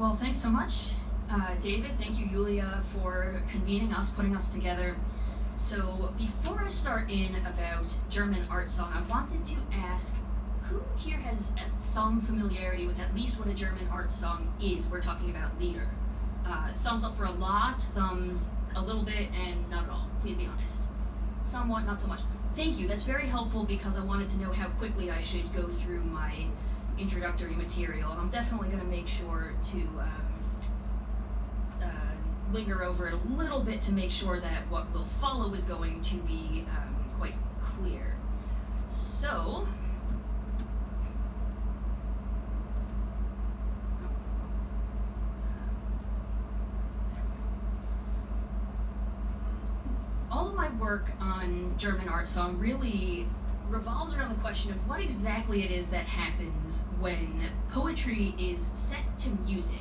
Well, thanks so much, David. Thank you, Yulia, for convening us, putting us together. So before I start in about German art song, I wanted to ask, who here has some familiarity with at least what a German art song is? We're talking about Lieder. Thumbs up for a lot, thumbs a little bit, and not at all. Please be honest. Somewhat, not so much. Thank you, that's very helpful because I wanted to know how quickly I should go through my introductory material, and I'm definitely going to make sure to linger over it a little bit to make sure that what will follow is going to be quite clear. So, all of my work on German art song really revolves around the question of what exactly it is that happens when poetry is set to music.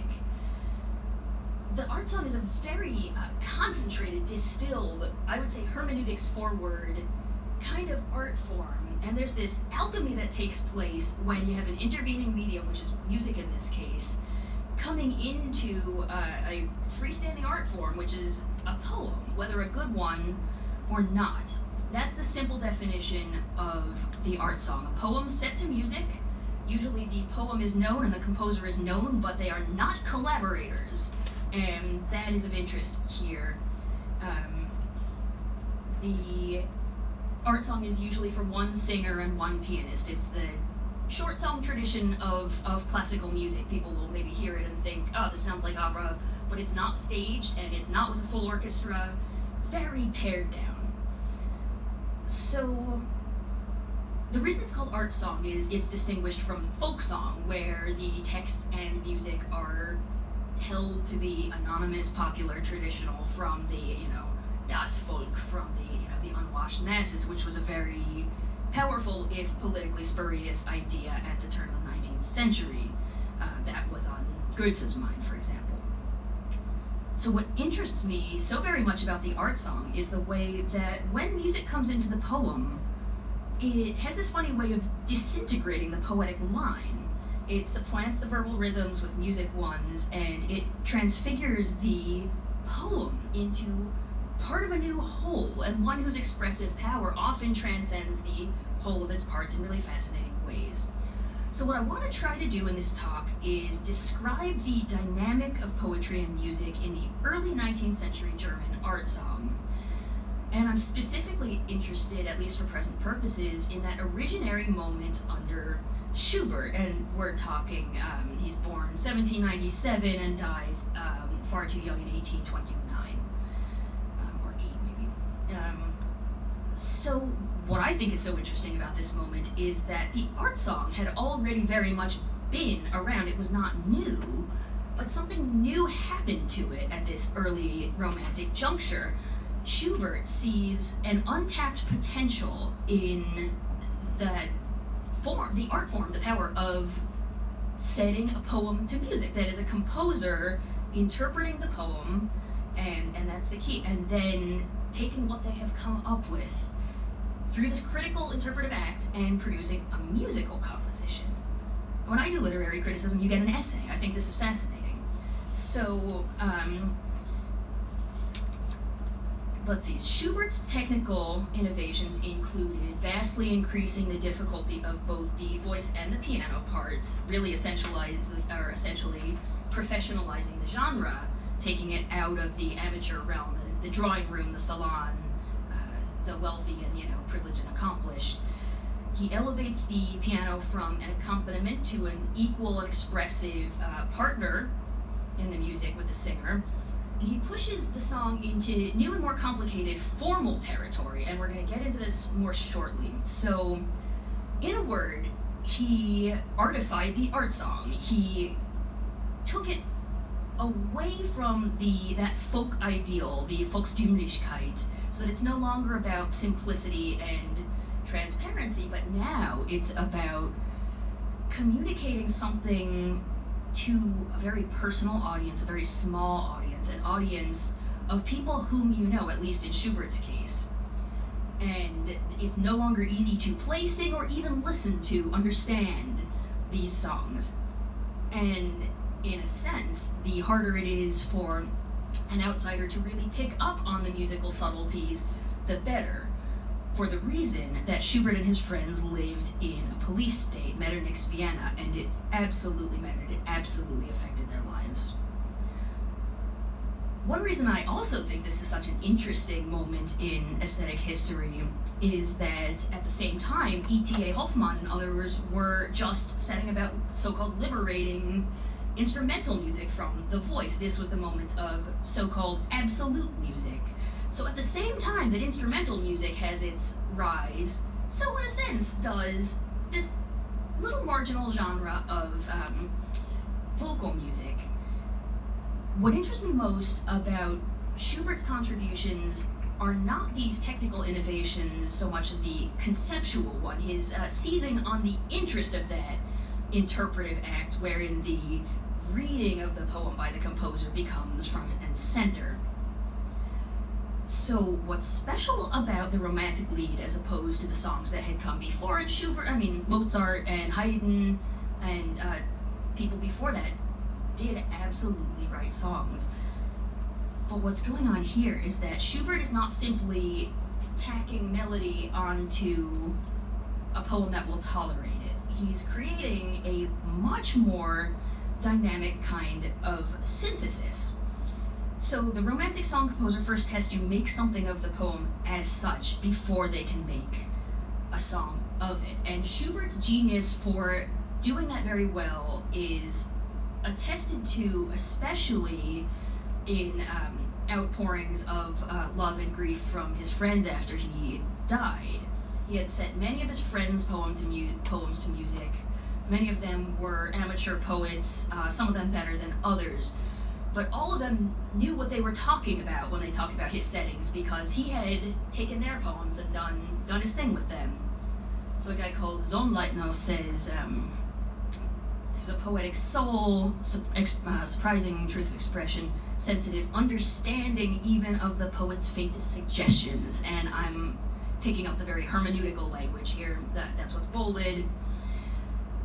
The art song is a very concentrated, distilled, I would say hermeneutics forward kind of art form. And there's this alchemy that takes place when you have an intervening medium, which is music in this case, coming into a freestanding art form, which is a poem, whether a good one or not. That's the simple definition of the art song. A poem set to music. Usually the poem is known and the composer is known, but they are not collaborators. And that is of interest here. The art song is usually for one singer and one pianist. It's the short song tradition of classical music. People will maybe hear it and think, oh, this sounds like opera, but it's not staged and it's not with a full orchestra. Very pared down. So, the reason it's called art song is it's distinguished from folk song, where the text and music are held to be anonymous, popular, traditional from the, das Volk, from the unwashed masses, which was a very powerful, if politically spurious, idea at the turn of the 19th century. That was on Goethe's mind, for example. So what interests me so very much about the art song is the way that when music comes into the poem, it has this funny way of disintegrating the poetic line. It supplants the verbal rhythms with music ones, and it transfigures the poem into part of a new whole, and one whose expressive power often transcends the whole of its parts in really fascinating ways. So what I want to try to do in this talk is describe the dynamic of poetry and music in the early 19th century German art song. And I'm specifically interested, at least for present purposes, in that originary moment under Schubert. And we're talking, he's born 1797 and dies far too young in 1829. Or 8 maybe. So what I think is so interesting about this moment is that the art song had already very much been around. It was not new, but something new happened to it at this early romantic juncture. Schubert sees an untapped potential in the art form, the power of setting a poem to music. That is a composer interpreting the poem, and that's the key, and then taking what they have come up with through this critical interpretive act and producing a musical composition. When I do literary criticism, you get an essay. I think this is fascinating. So, let's see. Schubert's technical innovations included vastly increasing the difficulty of both the voice and the piano parts, really essentially professionalizing the genre, taking it out of the amateur realm, the drawing room, the salon, the wealthy and, privileged and accomplished. He elevates the piano from an accompaniment to an equal and expressive partner in the music with the singer. And he pushes the song into new and more complicated formal territory, and we're going to get into this more shortly. So, in a word, he artified the art song. He took it away from that folk ideal, the Volkstümlichkeit, so that it's no longer about simplicity and transparency, but now it's about communicating something to a very personal audience, a very small audience, an audience of people whom you know, at least in Schubert's case. And it's no longer easy to play, sing, or even listen to, understand these songs. And in a sense, the harder it is for an outsider to really pick up on the musical subtleties, the better. For the reason that Schubert and his friends lived in a police state, Metternich's Vienna, and it absolutely mattered. It absolutely affected their lives. One reason I also think this is such an interesting moment in aesthetic history is that at the same time, E.T.A. Hoffmann and others were just setting about so-called liberating instrumental music from the voice. This was the moment of so-called absolute music. So at the same time that instrumental music has its rise, so in a sense does this little marginal genre of vocal music. What interests me most about Schubert's contributions are not these technical innovations so much as the conceptual one, his seizing on the interest of that interpretive act wherein the reading of the poem by the composer becomes front and center. So what's special about the romantic lead as opposed to the songs that had come before it? Mozart and Haydn and people before that did absolutely write songs. But what's going on here is that Schubert is not simply tacking melody onto a poem that will tolerate it. He's creating a much more dynamic kind of synthesis. So the romantic song composer first has to make something of the poem as such before they can make a song of it. And Schubert's genius for doing that very well is attested to especially in outpourings of love and grief from his friends after he died. He had set many of his friends' poems to music. Many of them were amateur poets, some of them better than others. But all of them knew what they were talking about when they talked about his settings because he had taken their poems and done his thing with them. So a guy called Sonnleitner says, he's a poetic soul, surprising truth of expression, sensitive understanding even of the poet's faintest suggestions. And I'm picking up the very hermeneutical language here. That's what's bolded.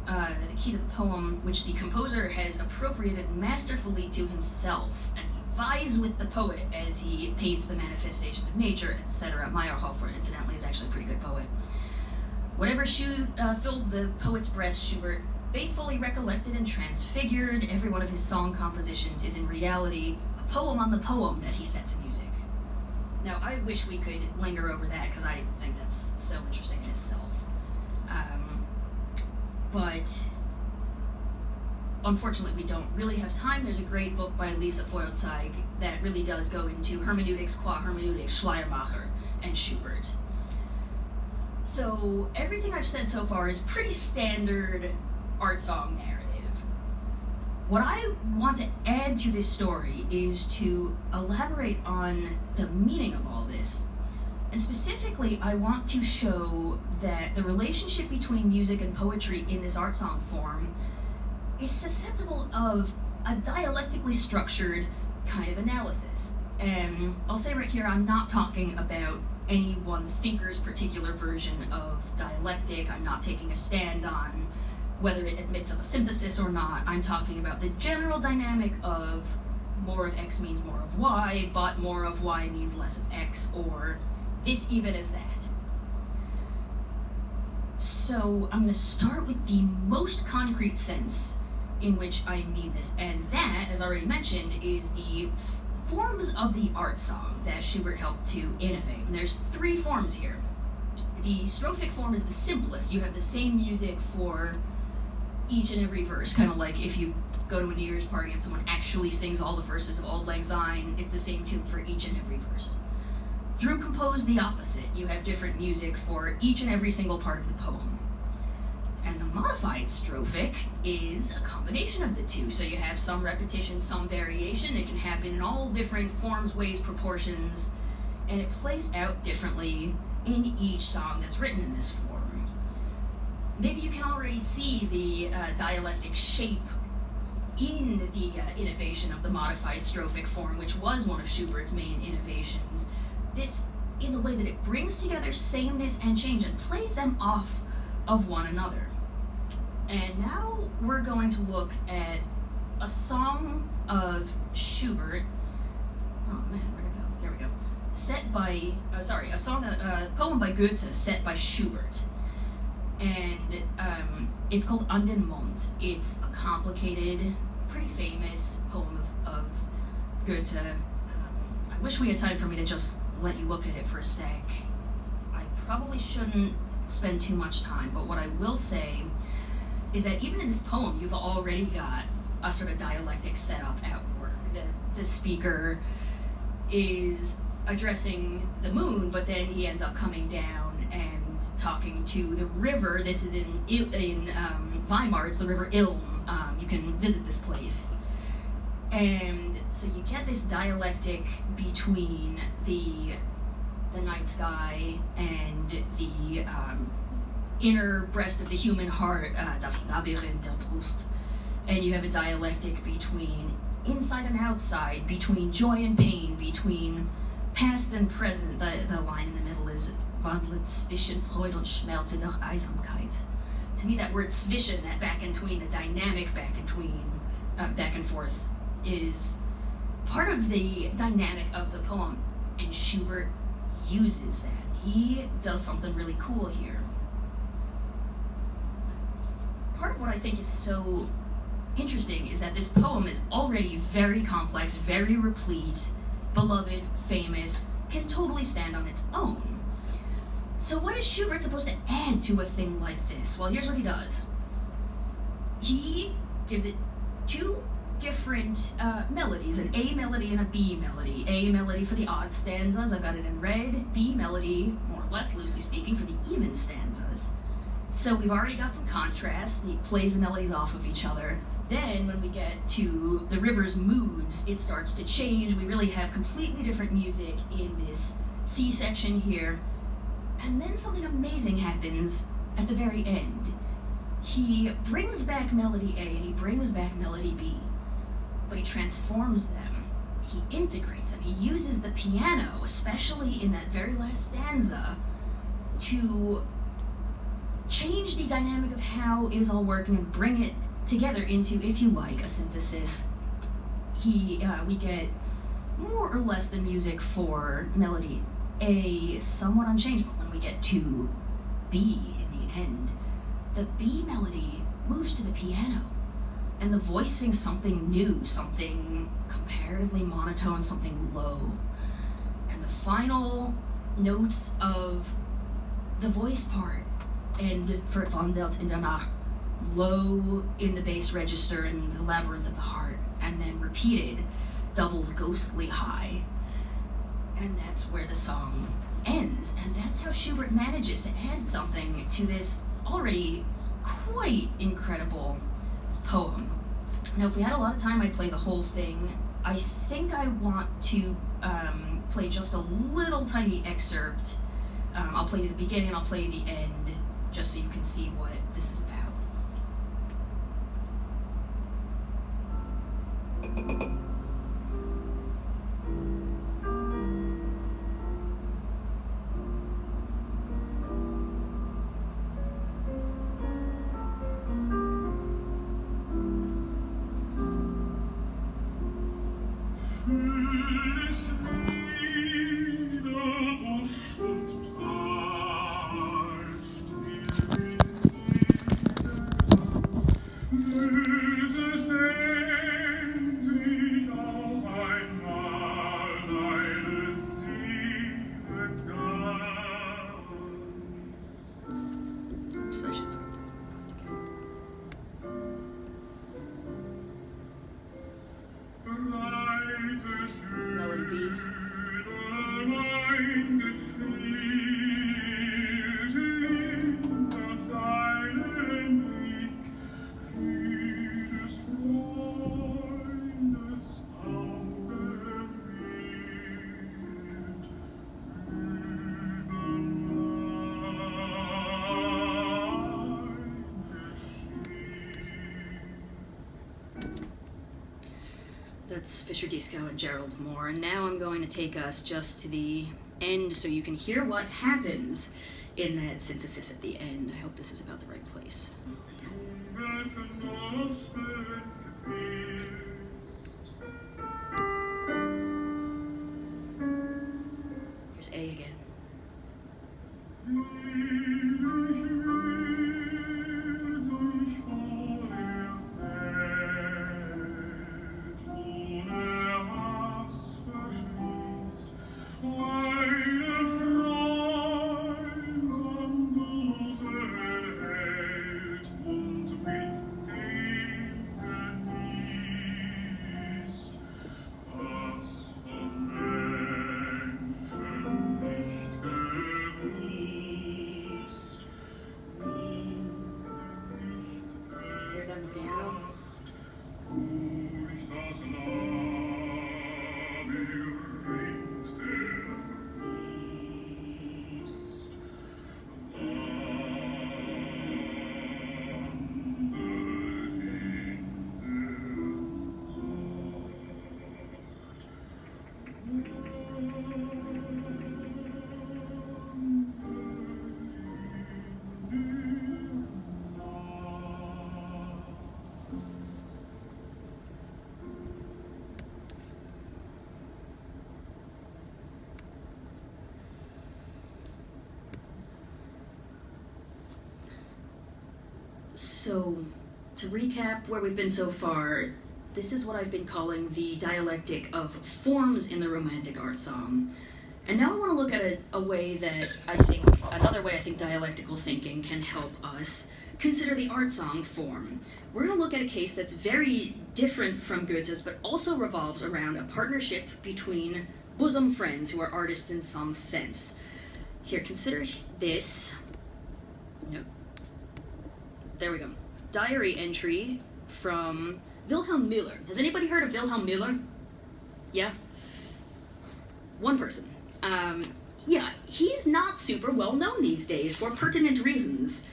The key to the poem, which the composer has appropriated masterfully to himself, and he vies with the poet as he paints the manifestations of nature, etc. Meyerhofer, incidentally, is actually a pretty good poet. Whatever filled the poet's breast, Schubert faithfully recollected and transfigured. Every one of his song compositions is in reality a poem on the poem that he set to music. Now, I wish we could linger over that because I think that's so interesting in itself. But unfortunately, we don't really have time. There's a great book by Lisa Feuerzig that really does go into hermeneutics, qua hermeneutics, Schleiermacher, and Schubert. So everything I've said so far is pretty standard art song narrative. What I want to add to this story is to elaborate on the meaning of all this. And specifically, I want to show that the relationship between music and poetry in this art song form is susceptible of a dialectically structured kind of analysis. And I'll say right here, I'm not talking about any one thinker's particular version of dialectic. I'm not taking a stand on whether it admits of a synthesis or not. I'm talking about the general dynamic of more of X means more of Y, but more of Y means less of X, or this even as that. So I'm going to start with the most concrete sense in which I mean this, and that, as already mentioned, is the forms of the art song that Schubert helped to innovate. And there's three forms here. The strophic form is the simplest. You have the same music for each and every verse, kind of like if you go to a New Year's party and someone actually sings all the verses of Auld Lang Syne, it's the same tune for each and every verse. Through compose the opposite, you have different music for each and every single part of the poem. And the modified strophic is a combination of the two. So you have some repetition, some variation. It can happen in all different forms, ways, proportions, and it plays out differently in each song that's written in this form. Maybe you can already see the dialectic shape in the innovation of the modified strophic form, which was one of Schubert's main innovations. This, in the way that it brings together sameness and change and plays them off of one another. And now we're going to look at a song of Schubert. Oh man, where'd it go? Here we go. A poem by Goethe set by Schubert. And it's called An den Mond. It's a complicated, pretty famous poem of Goethe. I wish we had time for me to just let you look at it for a sec. I probably shouldn't spend too much time, but what I will say is that even in this poem, you've already got a sort of dialectic setup at work. The speaker is addressing the moon, but then he ends up coming down and talking to the river. This is in Weimar. It's the River Ilm. You can visit this place. And so you get this dialectic between the night sky and the inner breast of the human heart, das Labyrinth der Brust. And you have a dialectic between inside and outside, between joy and pain, between past and present. The line in the middle is wandle zwischen Freude und Schmerz in der Einsamkeit. To me, that word zwischen, that back and between, the dynamic back and forth, is part of the dynamic of the poem, and Schubert uses that. He does something really cool here. Part of what I think is so interesting is that this poem is already very complex, very replete, beloved, famous, can totally stand on its own. So what is Schubert supposed to add to a thing like this? Well, here's what he does. He gives it two different melodies, an A melody and a B melody. A melody for the odd stanzas, I've got it in red. B melody, more or less loosely speaking, for the even stanzas. So we've already got some contrast. He plays the melodies off of each other. Then when we get to the river's moods, it starts to change. We really have completely different music in this C section here. And then something amazing happens at the very end. He brings back melody A and he brings back melody B, but he transforms them. He integrates them. He uses the piano, especially in that very last stanza, to change the dynamic of how it is all working and bring it together into, if you like, a synthesis. We get more or less the music for melody A somewhat unchanged, but when we get to B in the end, the B melody moves to the piano, and the voice sings something new, something comparatively monotone, something low. And the final notes of the voice part end for Wandelt in der Nacht, low in the bass register in the labyrinth of the heart, and then repeated, doubled ghostly high. And that's where the song ends. And that's how Schubert manages to add something to this already quite incredible poem. Now, if we had a lot of time, I'd play the whole thing. I think I want to play just a little tiny excerpt. I'll play you the beginning and I'll play you the end, just so you can see what this is about. That's Fisher Disco and Gerald Moore, and now I'm going to take us just to the end so you can hear what happens in that synthesis at the end. I hope this is about the right place. Here's A again. Hear them piano. So, to recap where we've been so far, this is what I've been calling the dialectic of forms in the Romantic art song. And now I want to look at another way I think dialectical thinking can help us consider the art song form. We're going to look at a case that's very different from Goethe's, but also revolves around a partnership between bosom friends who are artists in some sense. Here, consider this. Nope. There we go. Diary entry from Wilhelm Müller. Has anybody heard of Wilhelm Müller? Yeah? One person. Yeah, he's not super well known these days for pertinent reasons.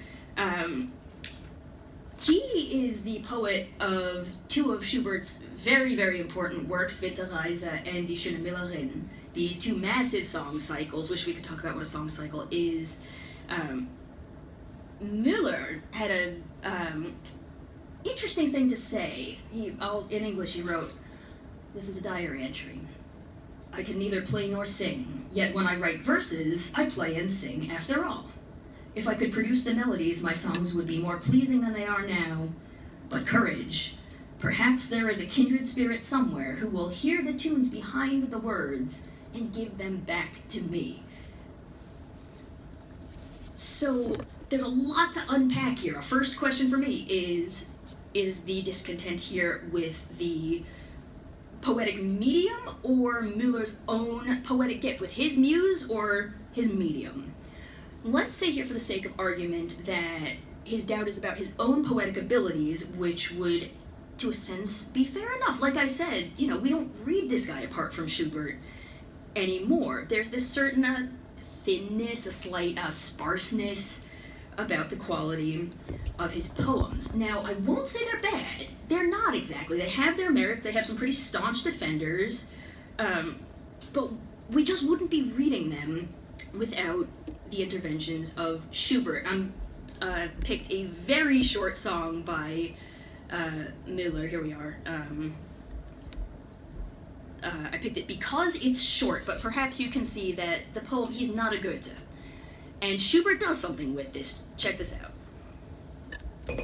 He is the poet of two of Schubert's very, very important works, Winterreise and Die schöne Müllerin. These two massive song cycles. Wish we could talk about what a song cycle is. Müller had a interesting thing to say. In English he wrote, this is a diary entry. I can neither play nor sing, yet when I write verses, I play and sing after all. If I could produce the melodies, my songs would be more pleasing than they are now. But courage! Perhaps there is a kindred spirit somewhere who will hear the tunes behind the words and give them back to me. So, there's a lot to unpack here. A first question for me is the discontent here with the poetic medium or Müller's own poetic gift, with his muse or his medium? Let's say here for the sake of argument that his doubt is about his own poetic abilities, which would, to a sense, be fair enough. Like I said, we don't read this guy apart from Schubert anymore. There's this certain thinness, a slight sparseness about the quality of his poems. Now, I won't say they're bad. They're not exactly. They have their merits. They have some pretty staunch defenders. But we just wouldn't be reading them without the interventions of Schubert. I picked a very short song by Müller. Here we are. I picked it because it's short, but perhaps you can see that the poem, he's not a Goethe. And Schubert does something with this. Check this out. Oh,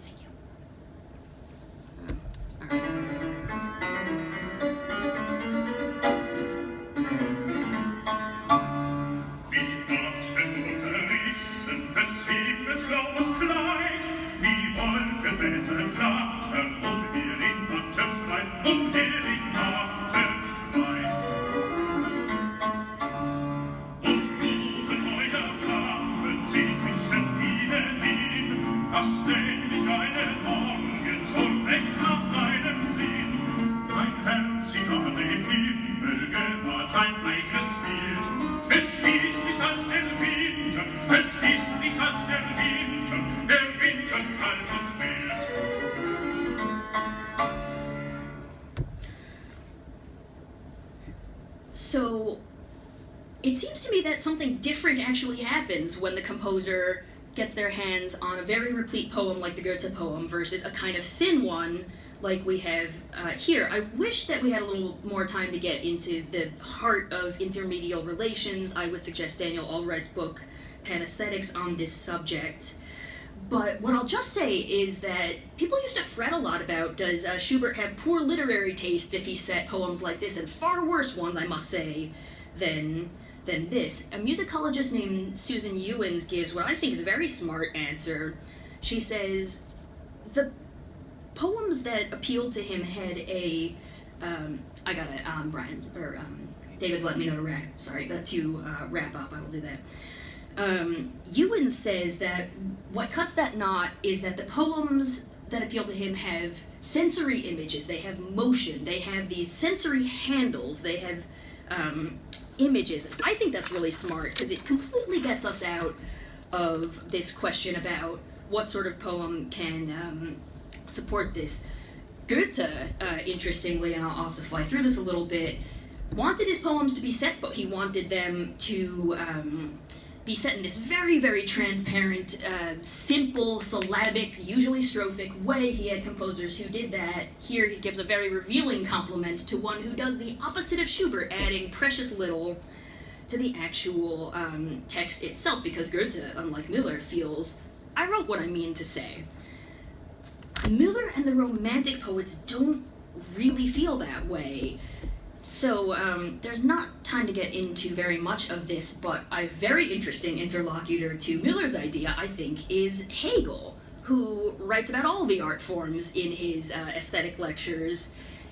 thank you. All right. So, it seems to me that something different actually happens when the composer gets their hands on a very replete poem like the Goethe poem versus a kind of thin one like we have here. I wish that we had a little more time to get into the heart of intermedial relations. I would suggest Daniel Allred's book, Panesthetics, on this subject. But what I'll just say is that people used to fret a lot about, does Schubert have poor literary tastes if he set poems like this, and far worse ones, I must say, than this. A musicologist named Susan Ewens gives what I think is a very smart answer. She says, the poems that appealed to him had a, I got it, David's letting me know to wrap up, I will do that. Ewens says that what cuts that knot is that the poems that appeal to him have sensory images, they have motion, they have these sensory handles, they have images. I think that's really smart because it completely gets us out of this question about what sort of poem can support this. Goethe, interestingly, and I'll have to fly through this a little bit, wanted his poems to be set, but he wanted them to be set in this very, very transparent, simple, syllabic, usually strophic way. He had composers who did that. Here he gives a very revealing compliment to one who does the opposite of Schubert, adding precious little to the actual text itself, because Goethe, unlike Müller, feels, I wrote what I mean to say. Müller and the Romantic poets don't really feel that way. So there's not time to get into very much of this, but a very interesting interlocutor to Müller's idea, I think, is Hegel, who writes about all the art forms in his aesthetic lectures.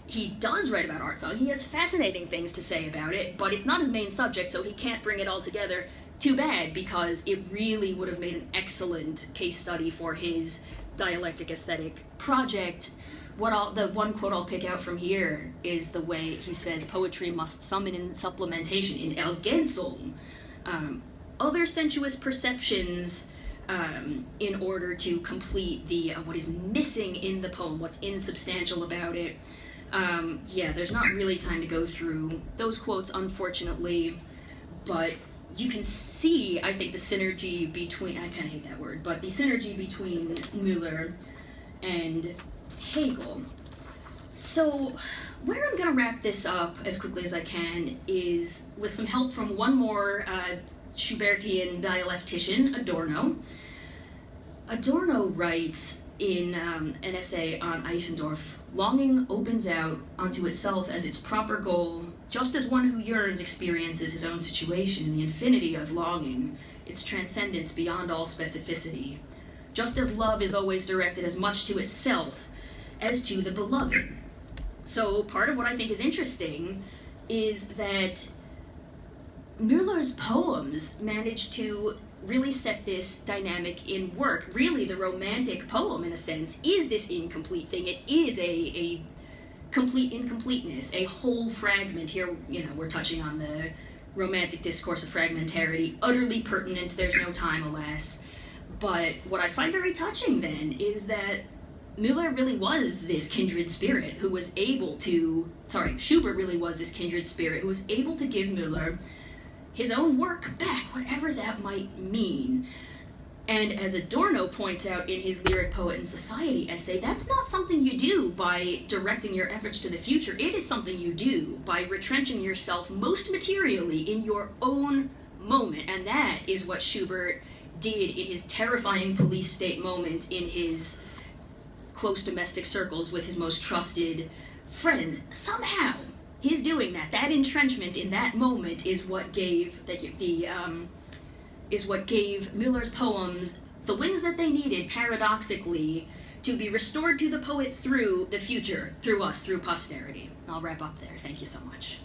He does write about art song. He has fascinating things to say about it, but it's not his main subject, so he can't bring it all together. Too bad, because it really would have made an excellent case study for his dialectic aesthetic project. The one quote I'll pick out from here is the way he says, poetry must summon in supplementation, in Ergänzung, other sensuous perceptions in order to complete the what is missing in the poem, what's insubstantial about it. There's not really time to go through those quotes, unfortunately, but you can see, I think, the synergy between, I kind of hate that word, but the synergy between Müller and Hegel. So where I'm going to wrap this up as quickly as I can is with some help from one more Schubertian dialectician, Adorno. Adorno writes in an essay on Eichendorff, longing opens out onto itself as its proper goal, just as one who yearns experiences his own situation in the infinity of longing, its transcendence beyond all specificity, just as love is always directed as much to itself as to the beloved. So part of what I think is interesting is that Müller's poems manage to really set this dynamic in work. Really, the Romantic poem, in a sense, is this incomplete thing. It is a complete incompleteness, a whole fragment. Here, we're touching on the Romantic discourse of fragmentarity, utterly pertinent, there's no time, alas. But what I find very touching, then, is that Müller really was this kindred spirit who was able to, Schubert really was this kindred spirit who was able to give Müller his own work back, whatever that might mean. And as Adorno points out in his Lyric Poet and Society essay, that's not something you do by directing your efforts to the future. It is something you do by retrenching yourself most materially in your own moment. And that is what Schubert did in his terrifying police state moment in his close domestic circles with his most trusted friends. Somehow, his doing that entrenchment in that moment is what gave Müller's poems the wings that they needed, paradoxically, to be restored to the poet through the future, through us, through posterity. I'll wrap up there. Thank you so much.